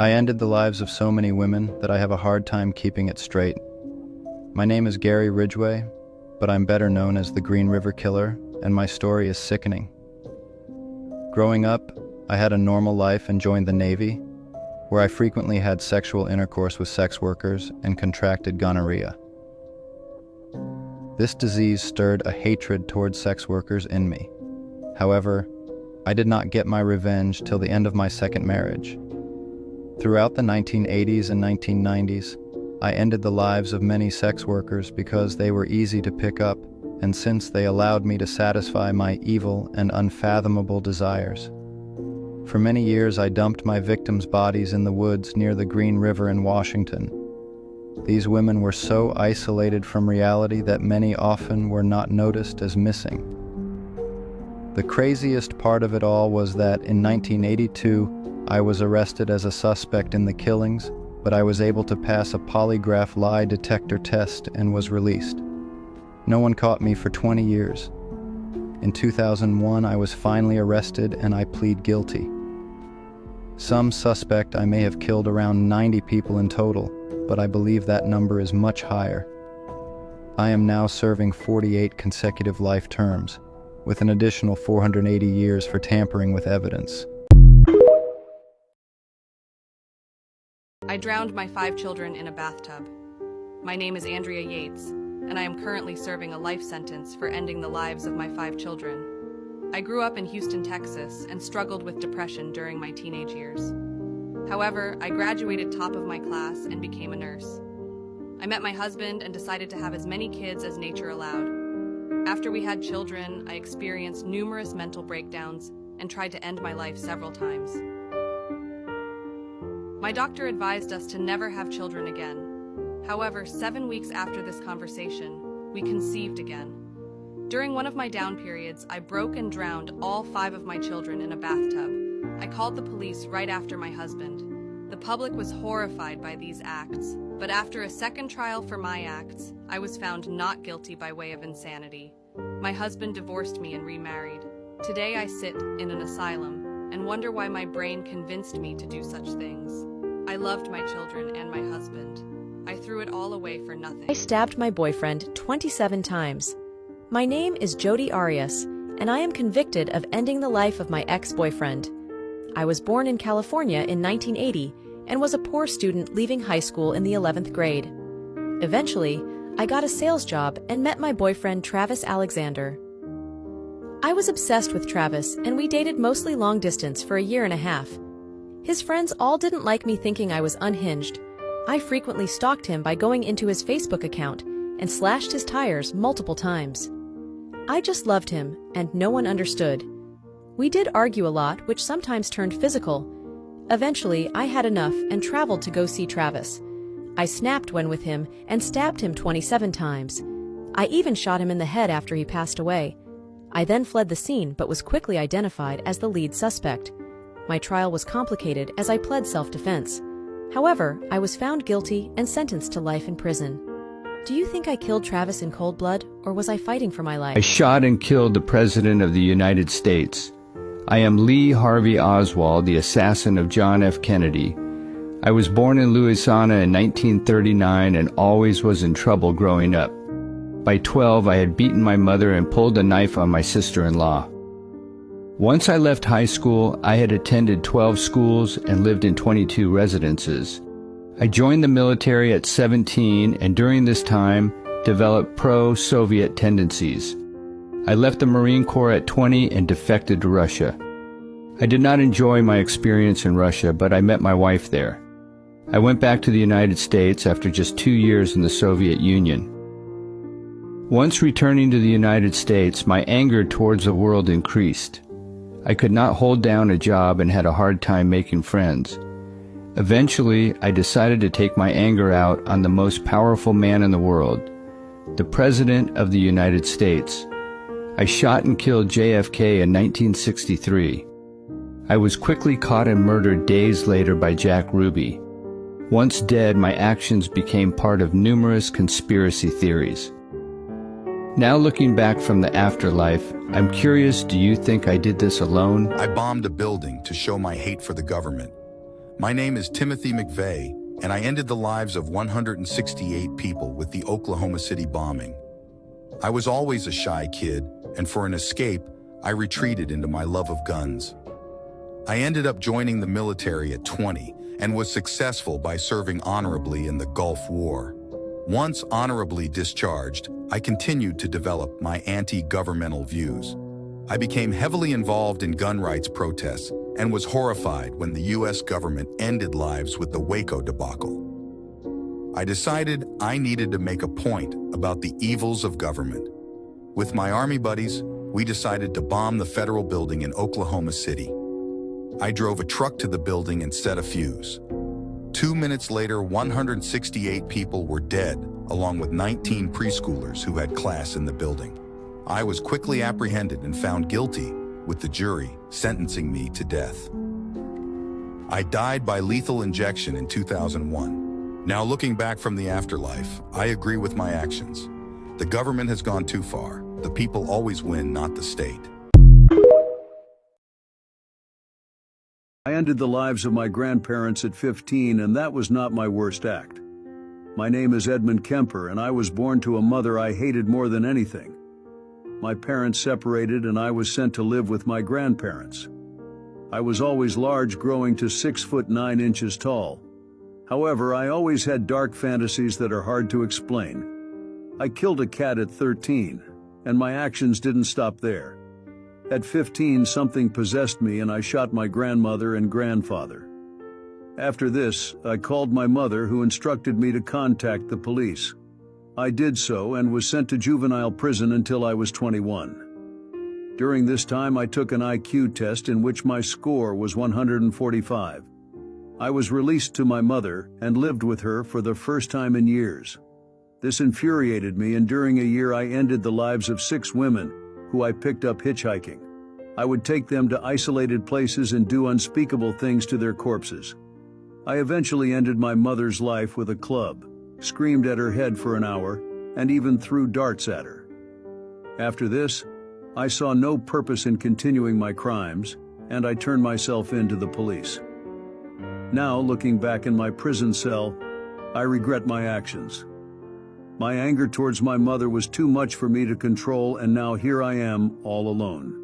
I ended the lives of so many women that I have a hard time keeping it straight. My name is Gary Ridgway, but I'm better known as the Green River Killer, and my story is sickening. Growing up, I had a normal life and joined the Navy, where I frequently had sexual intercourse with sex workers and contracted gonorrhea. This disease stirred a hatred towards sex workers in me. However, I did not get my revenge till the end of my second marriage. Throughout the 1980s and 1990s, I ended the lives of many sex workers because they were easy to pick up, and since they allowed me to satisfy my evil and unfathomable desires. For many years, I dumped my victims' bodies in the woods near the Green River in Washington. These women were so isolated from reality that many often were not noticed as missing. The craziest part of it all was that in 1982, I was arrested as a suspect in the killings, but I was able to pass a polygraph lie detector test and was released. No one caught me for 20 years. In 2001, I was finally arrested and I plead guilty. Some suspect I may have killed around 90 people in total, but I believe that number is much higher. I am now serving 48 consecutive life terms, with an additional 480 years for tampering with evidence. I drowned my 5 children in a bathtub. My name is Andrea Yates, and I am currently serving a life sentence for ending the lives of my 5 children. I grew up in Houston, Texas, and struggled with depression during my teenage years. However, I graduated top of my class and became a nurse. I met my husband and decided to have as many kids as nature allowed. After we had children, I experienced numerous mental breakdowns and tried to end my life several times. My doctor advised us to never have children again. However, 7 weeks after this conversation, we conceived again. During one of my down periods, I broke and drowned all 5 of my children in a bathtub. I called the police right after my husband. The public was horrified by these acts, but after a second trial for my acts, I was found not guilty by way of insanity. My husband divorced me and remarried. Today I sit in an asylum and wonder why my brain convinced me to do such things. I loved my children and my husband. I threw it all away for nothing. I stabbed my boyfriend 27 times. My name is Jodi Arias, and I am convicted of ending the life of my ex-boyfriend. I was born in California in 1980 and was a poor student leaving high school in the 11th grade. Eventually, I got a sales job and met my boyfriend Travis Alexander. I was obsessed with Travis, and we dated mostly long distance for a year and a half. His friends all didn't like me thinking I was unhinged. I frequently stalked him by going into his Facebook account and slashed his tires multiple times. I just loved him, and no one understood. We did argue a lot, which sometimes turned physical. Eventually, I had enough and traveled to go see Travis. I snapped when with him and stabbed him 27 times. I even shot him in the head after he passed away. I then fled the scene but was quickly identified as the lead suspect. My trial was complicated as I pled self-defense. However, I was found guilty and sentenced to life in prison. Do you think I killed Travis in cold blood, or was I fighting for my life? I shot and killed the President of the United States. I am Lee Harvey Oswald, the assassin of John F. Kennedy. I was born in Louisiana in 1939 and always was in trouble growing up. By 12, I had beaten my mother and pulled a knife on my sister-in-law. Once I left high school, I had attended 12 schools and lived in 22 residences. I joined the military at 17 and during this time developed pro-Soviet tendencies. I left the Marine Corps at 20 and defected to Russia. I did not enjoy my experience in Russia, but I met my wife there. I went back to the United States after just 2 years in the Soviet Union. Once returning to the United States, my anger towards the world increased. I could not hold down a job and had a hard time making friends. Eventually, I decided to take my anger out on the most powerful man in the world, the President of the United States. I shot and killed JFK in 1963. I was quickly caught and murdered days later by Jack Ruby. Once dead, my actions became part of numerous conspiracy theories. Now looking back from the afterlife, I'm curious, do you think I did this alone? I bombed a building to show my hate for the government. My name is Timothy McVeigh, and I ended the lives of 168 people with the Oklahoma City bombing. I was always a shy kid, and for an escape, I retreated into my love of guns. I ended up joining the military at 20 and was successful by serving honorably in the Gulf War. Once honorably discharged, I continued to develop my anti-governmental views. I became heavily involved in gun rights protests and was horrified when the U.S. government ended lives with the Waco debacle. I decided I needed to make a point about the evils of government. With my Army buddies, we decided to bomb the federal building in Oklahoma City. I drove a truck to the building and set a fuse. 2 minutes later, 168 people were dead, along with 19 preschoolers who had class in the building. I was quickly apprehended and found guilty, with the jury sentencing me to death. I died by lethal injection in 2001. Now, looking back from the afterlife, I agree with my actions. The government has gone too far. The people always win, not the state. I ended the lives of my grandparents at 15, and that was not my worst act. My name is Edmund Kemper, and I was born to a mother I hated more than anything. My parents separated, and I was sent to live with my grandparents. I was always large, growing to 6 foot 9 inches tall. However, I always had dark fantasies that are hard to explain. I killed a cat at 13, and my actions didn't stop there. At 15, something possessed me and I shot my grandmother and grandfather. After this, I called my mother, who instructed me to contact the police. I did so and was sent to juvenile prison until I was 21. During this time, I took an IQ test in which my score was 145. I was released to my mother and lived with her for the first time in years. This infuriated me, and during a year I ended the lives of 6 women who I picked up hitchhiking. I would take them to isolated places and do unspeakable things to their corpses. I eventually ended my mother's life with a club, screamed at her head for an hour, and even threw darts at her. After this, I saw no purpose in continuing my crimes, and I turned myself in to the police. Now, looking back in my prison cell, I regret my actions. My anger towards my mother was too much for me to control, and now here I am, all alone.